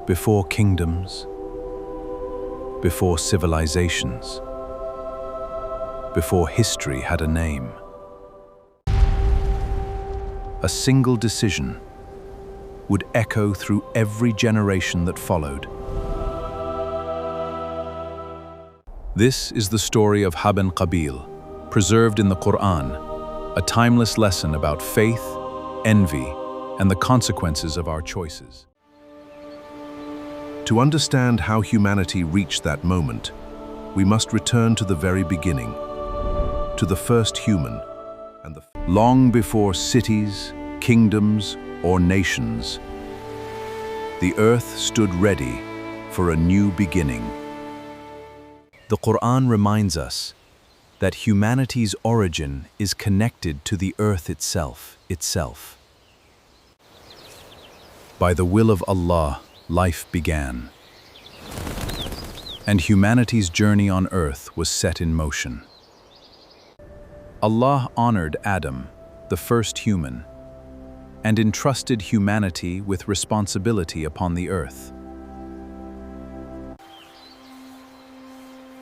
Before kingdoms, before civilizations, before history had a name, a single decision would echo through every generation that followed. This is the story of Habil and Kabil, preserved in the Qur'an, a timeless lesson about faith, envy, and the consequences of our choices. To understand how humanity reached that moment, we must return to the very beginning, to the first human, and long before cities, kingdoms, or nations, the earth stood ready for a new beginning. The Qur'an reminds us that humanity's origin is connected to the earth itself. By the will of Allah, life began, and humanity's journey on earth was set in motion. Allah honored Adam, the first human, and entrusted humanity with responsibility upon the earth.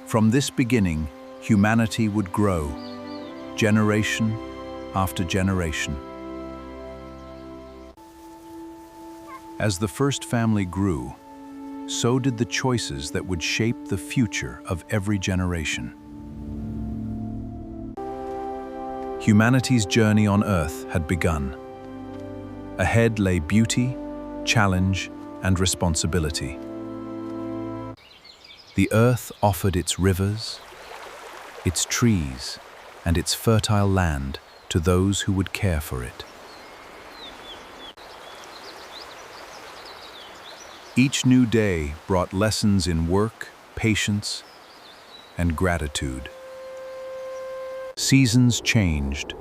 From this beginning, humanity would grow, generation after generation. As the first family grew, so did the choices that would shape the future of every generation. Humanity's journey on earth had begun. Ahead lay beauty, challenge, and responsibility. The earth offered its rivers, its trees, and its fertile land to those who would care for it. Each new day brought lessons in work, patience, and gratitude. Seasons changed.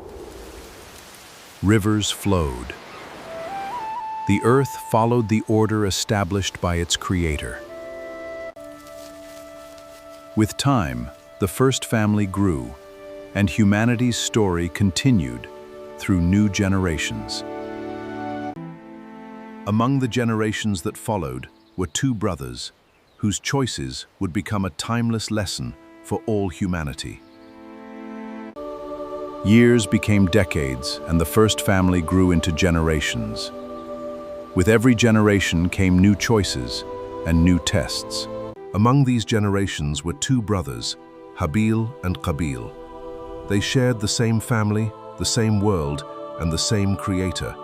Rivers flowed. The earth followed the order established by its creator. With time, the first family grew, and humanity's story continued through new generations. Among the generations that followed were two brothers, whose choices would become a timeless lesson for all humanity. Years became decades, and the first family grew into generations. With every generation came new choices and new tests. Among these generations were two brothers, Habil and Qabil. They shared the same family, the same world, and the same creator.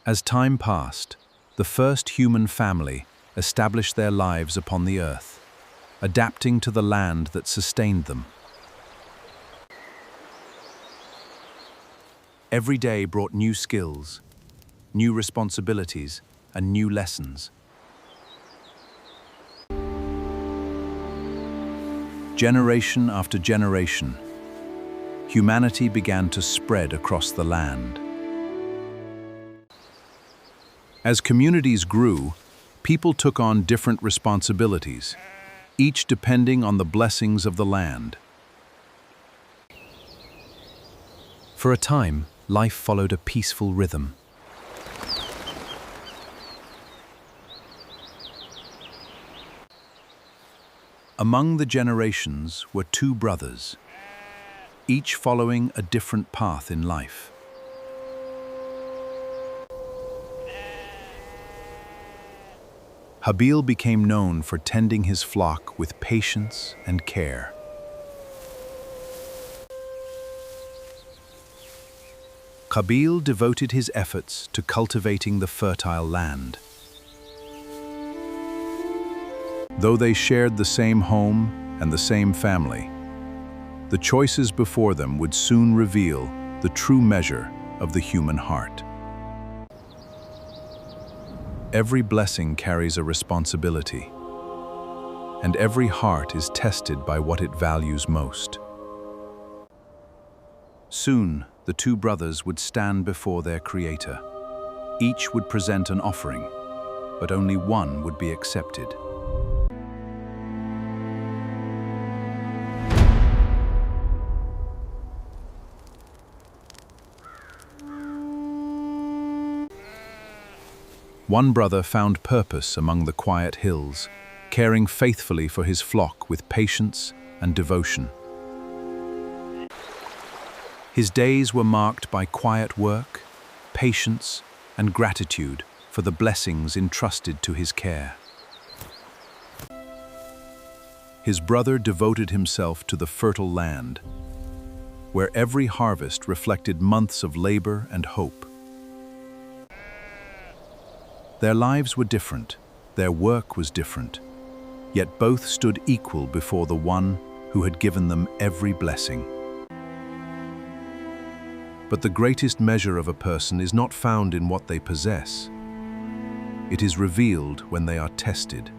As time passed, the first human family established their lives upon the earth, adapting to the land that sustained them. Every day brought new skills, new responsibilities, and new lessons. Generation after generation, humanity began to spread across the land. As communities grew, people took on different responsibilities, each depending on the blessings of the land. For a time, life followed a peaceful rhythm. Among the generations were two brothers, each following a different path in life. Habil became known for tending his flock with patience and care. Qabil devoted his efforts to cultivating the fertile land. Though they shared the same home and the same family, the choices before them would soon reveal the true measure of the human heart. Every blessing carries a responsibility, and every heart is tested by what it values most. Soon, the two brothers would stand before their Creator. Each would present an offering, but only one would be accepted. One brother found purpose among the quiet hills, caring faithfully for his flock with patience and devotion. His days were marked by quiet work, patience, and gratitude for the blessings entrusted to his care. His brother devoted himself to the fertile land, where every harvest reflected months of labor and hope. Their lives were different, their work was different, yet both stood equal before the one who had given them every blessing. But the greatest measure of a person is not found in what they possess. It is revealed when they are tested.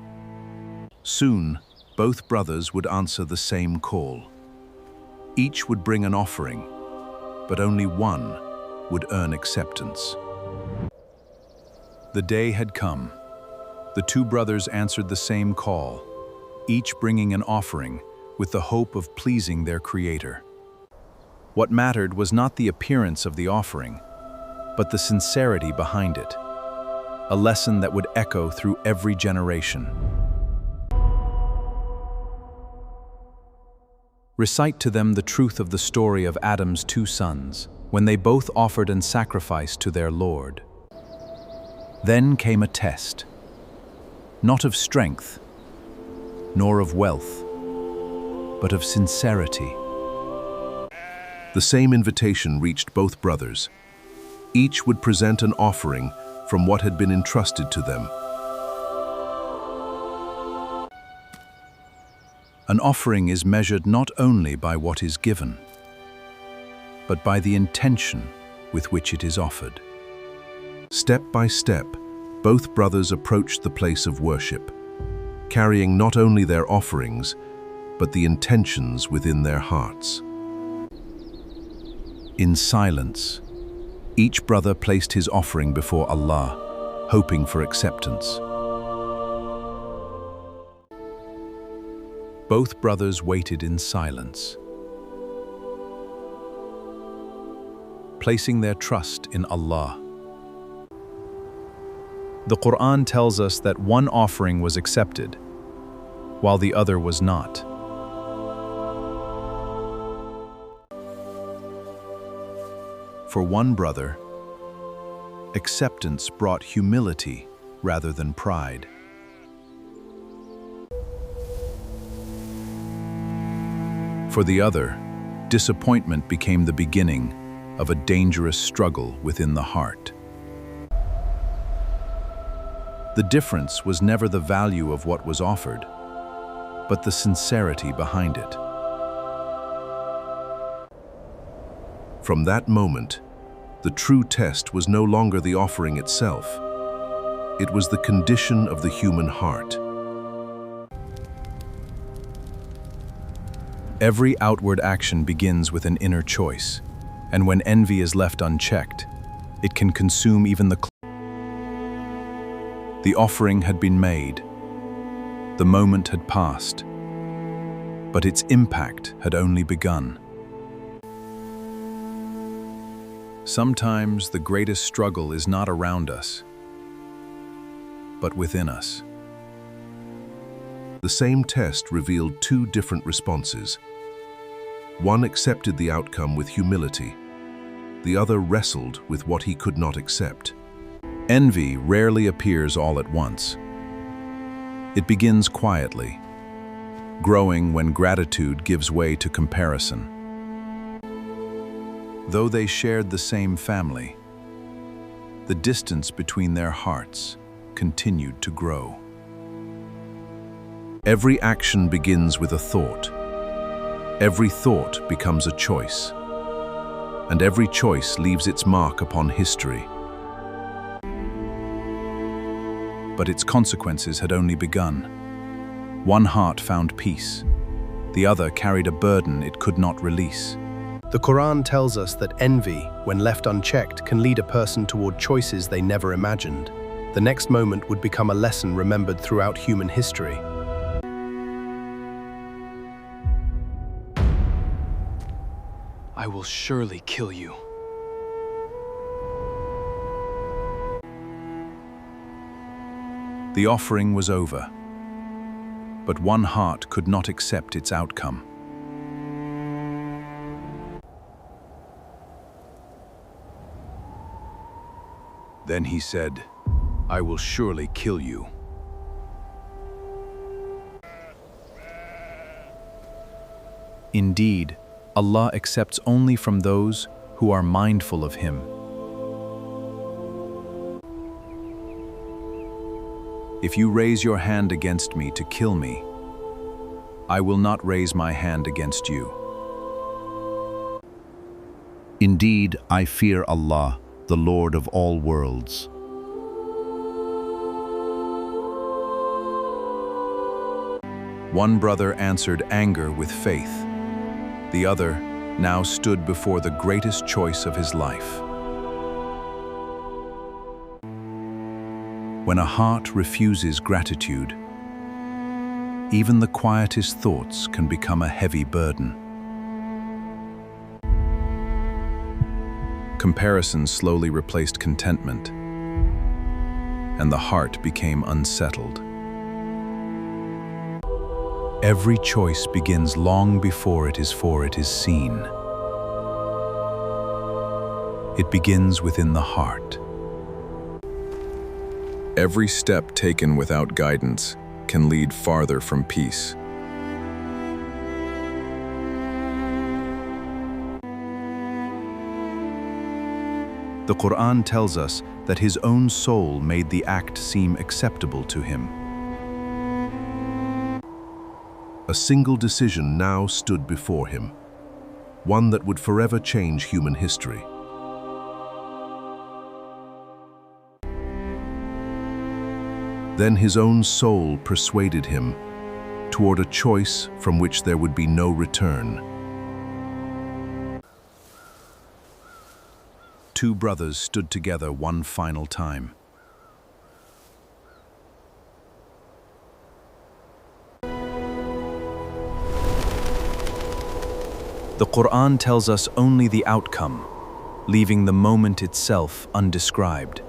Soon, both brothers would answer the same call. Each would bring an offering, but only one would earn acceptance. The day had come. The two brothers answered the same call, each bringing an offering with the hope of pleasing their Creator. What mattered was not the appearance of the offering, but the sincerity behind it, a lesson that would echo through every generation. Recite to them the truth of the story of Adam's two sons, when they both offered and sacrificed to their Lord. Then came a test, not of strength, nor of wealth, but of sincerity. The same invitation reached both brothers. Each would present an offering from what had been entrusted to them. An offering is measured not only by what is given, but by the intention with which it is offered. Step by step, both brothers approached the place of worship, carrying not only their offerings, but the intentions within their hearts. In silence, each brother placed his offering before Allah, hoping for acceptance. Both brothers waited in silence, placing their trust in Allah. The Qur'an tells us that one offering was accepted, while the other was not. For one brother, acceptance brought humility rather than pride. For the other, disappointment became the beginning of a dangerous struggle within the heart. The difference was never the value of what was offered, but the sincerity behind it. From that moment, the true test was no longer the offering itself. It was the condition of the human heart. Every outward action begins with an inner choice, and when envy is left unchecked, it can consume even the offering had been made, the moment had passed, but its impact had only begun. Sometimes the greatest struggle is not around us, but within us. The same test revealed two different responses. One accepted the outcome with humility. The other wrestled with what he could not accept. Envy rarely appears all at once. It begins quietly, growing when gratitude gives way to comparison. Though they shared the same family, the distance between their hearts continued to grow. Every action begins with a thought. Every thought becomes a choice. And every choice leaves its mark upon history. But its consequences had only begun. One heart found peace. The other carried a burden it could not release. The Quran tells us that envy, when left unchecked, can lead a person toward choices they never imagined. The next moment would become a lesson remembered throughout human history. I will surely kill you. The offering was over, but one heart could not accept its outcome. Then he said, "I will surely kill you." Indeed, Allah accepts only from those who are mindful of Him. If you raise your hand against me to kill me, I will not raise my hand against you. Indeed, I fear Allah, the Lord of all worlds. One brother answered anger with faith. The other now stood before the greatest choice of his life. When a heart refuses gratitude, even the quietest thoughts can become a heavy burden. Comparison slowly replaced contentment, and the heart became unsettled. Every choice begins long before it is seen. It begins within the heart. Every step taken without guidance can lead farther from peace. The Qur'an tells us that his own soul made the act seem acceptable to him. A single decision now stood before him, one that would forever change human history. Then his own soul persuaded him toward a choice from which there would be no return. Two brothers stood together one final time. The Qur'an tells us only the outcome, leaving the moment itself undescribed.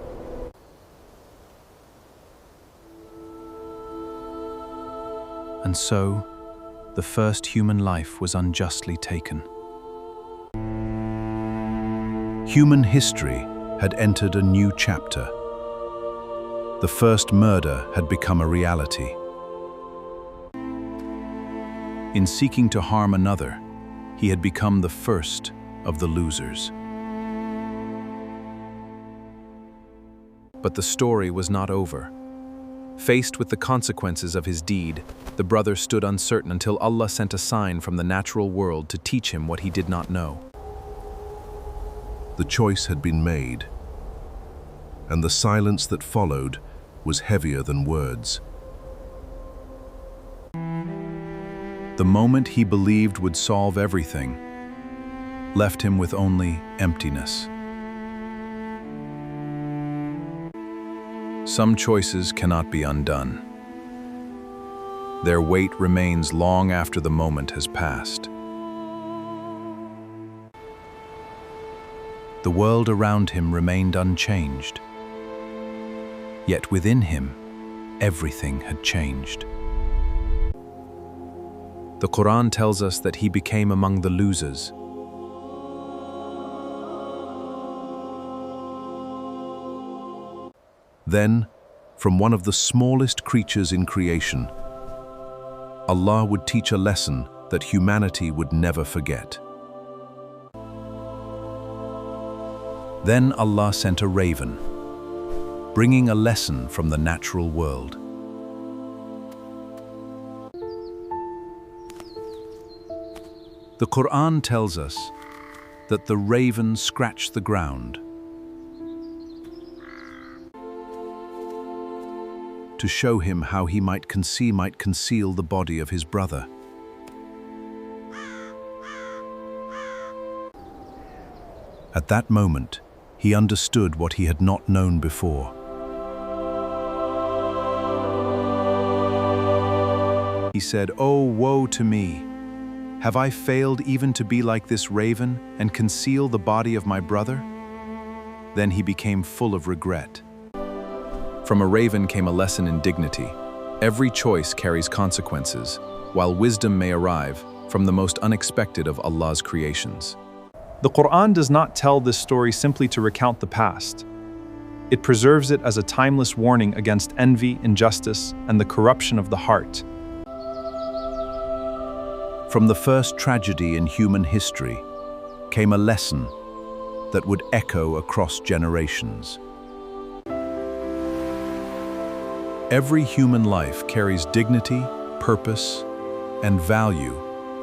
And so, the first human life was unjustly taken. Human history had entered a new chapter. The first murder had become a reality. In seeking to harm another, he had become the first of the losers. But the story was not over. Faced with the consequences of his deed, the brother stood uncertain until Allah sent a sign from the natural world to teach him what he did not know. The choice had been made, and the silence that followed was heavier than words. The moment he believed would solve everything left him with only emptiness. Some choices cannot be undone. Their weight remains long after the moment has passed. The world around him remained unchanged. Yet within him, everything had changed. The Qur'an tells us that he became among the losers. Then, from one of the smallest creatures in creation, Allah would teach a lesson that humanity would never forget. Then Allah sent a raven, bringing a lesson from the natural world. The Qur'an tells us that the raven scratched the ground to show him how he might conceal the body of his brother. At that moment, he understood what he had not known before. He said, "Oh, woe to me! Have I failed even to be like this raven and conceal the body of my brother?" Then he became full of regret. From a raven came a lesson in dignity. Every choice carries consequences, while wisdom may arrive from the most unexpected of Allah's creations. The Qur'an does not tell this story simply to recount the past. It preserves it as a timeless warning against envy, injustice, and the corruption of the heart. From the first tragedy in human history came a lesson that would echo across generations. Every human life carries dignity, purpose, and value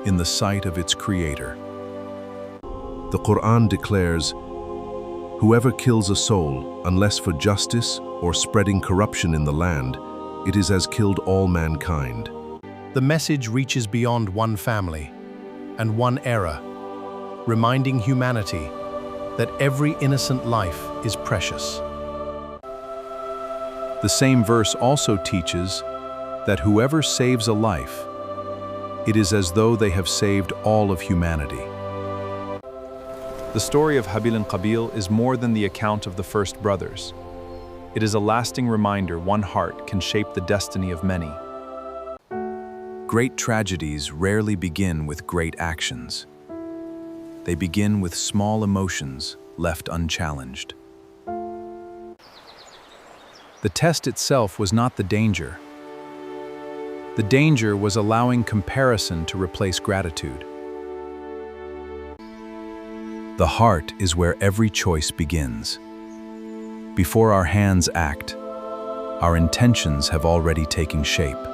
in the sight of its Creator. The Qur'an declares, "Whoever kills a soul, unless for justice or spreading corruption in the land, it is as killed all mankind." The message reaches beyond one family and one era, reminding humanity that every innocent life is precious. The same verse also teaches that whoever saves a life, it is as though they have saved all of humanity. The story of Habil and Qabil is more than the account of the first brothers. It is a lasting reminder one heart can shape the destiny of many. Great tragedies rarely begin with great actions. They begin with small emotions left unchallenged. The test itself was not the danger. The danger was allowing comparison to replace gratitude. The heart is where every choice begins. Before our hands act, our intentions have already taken shape.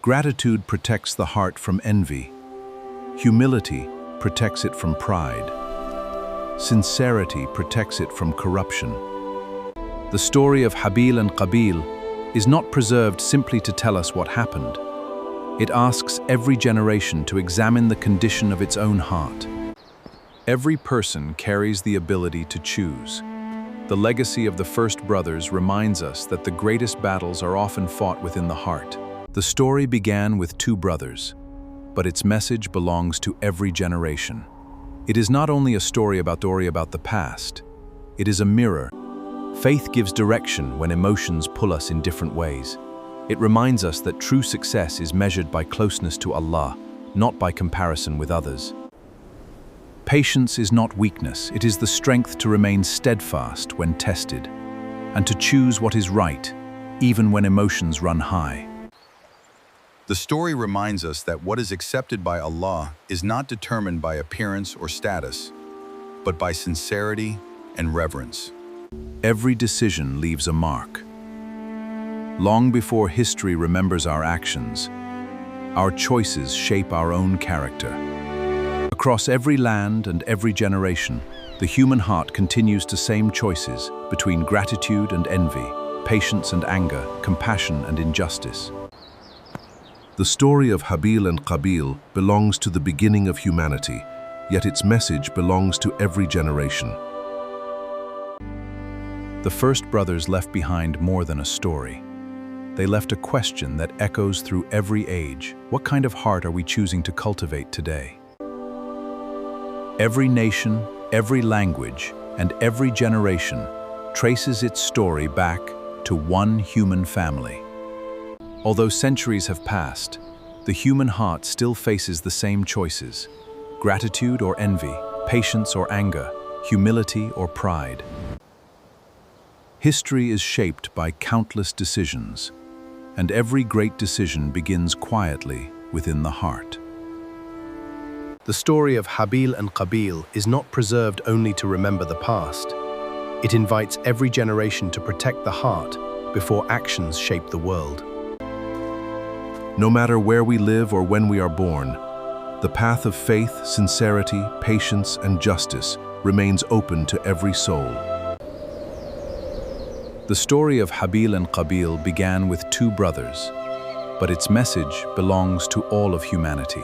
Gratitude protects the heart from envy. Humility protects it from pride. Sincerity protects it from corruption. The story of Habil and Qabil is not preserved simply to tell us what happened. It asks every generation to examine the condition of its own heart. Every person carries the ability to choose. The legacy of the first brothers reminds us that the greatest battles are often fought within the heart. The story began with two brothers, but its message belongs to every generation. It is not only a story about the past, it is a mirror. Faith gives direction when emotions pull us in different ways. It reminds us that true success is measured by closeness to Allah, not by comparison with others. Patience is not weakness, it is the strength to remain steadfast when tested, and to choose what is right, even when emotions run high. The story reminds us that what is accepted by Allah is not determined by appearance or status, but by sincerity and reverence. Every decision leaves a mark. Long before history remembers our actions, our choices shape our own character. Across every land and every generation, the human heart continues to same choices between gratitude and envy, patience and anger, compassion and injustice. The story of Habil and Qabil belongs to the beginning of humanity, yet its message belongs to every generation. The first brothers left behind more than a story. They left a question that echoes through every age. What kind of heart are we choosing to cultivate today? Every nation, every language, and every generation traces its story back to one human family. Although centuries have passed, the human heart still faces the same choices: gratitude or envy, patience or anger, humility or pride. History is shaped by countless decisions, and every great decision begins quietly within the heart. The story of Habil and Qabil is not preserved only to remember the past. It invites every generation to protect the heart before actions shape the world. No matter where we live or when we are born, the path of faith, sincerity, patience, and justice remains open to every soul. The story of Habil and Qabil began with two brothers, but its message belongs to all of humanity.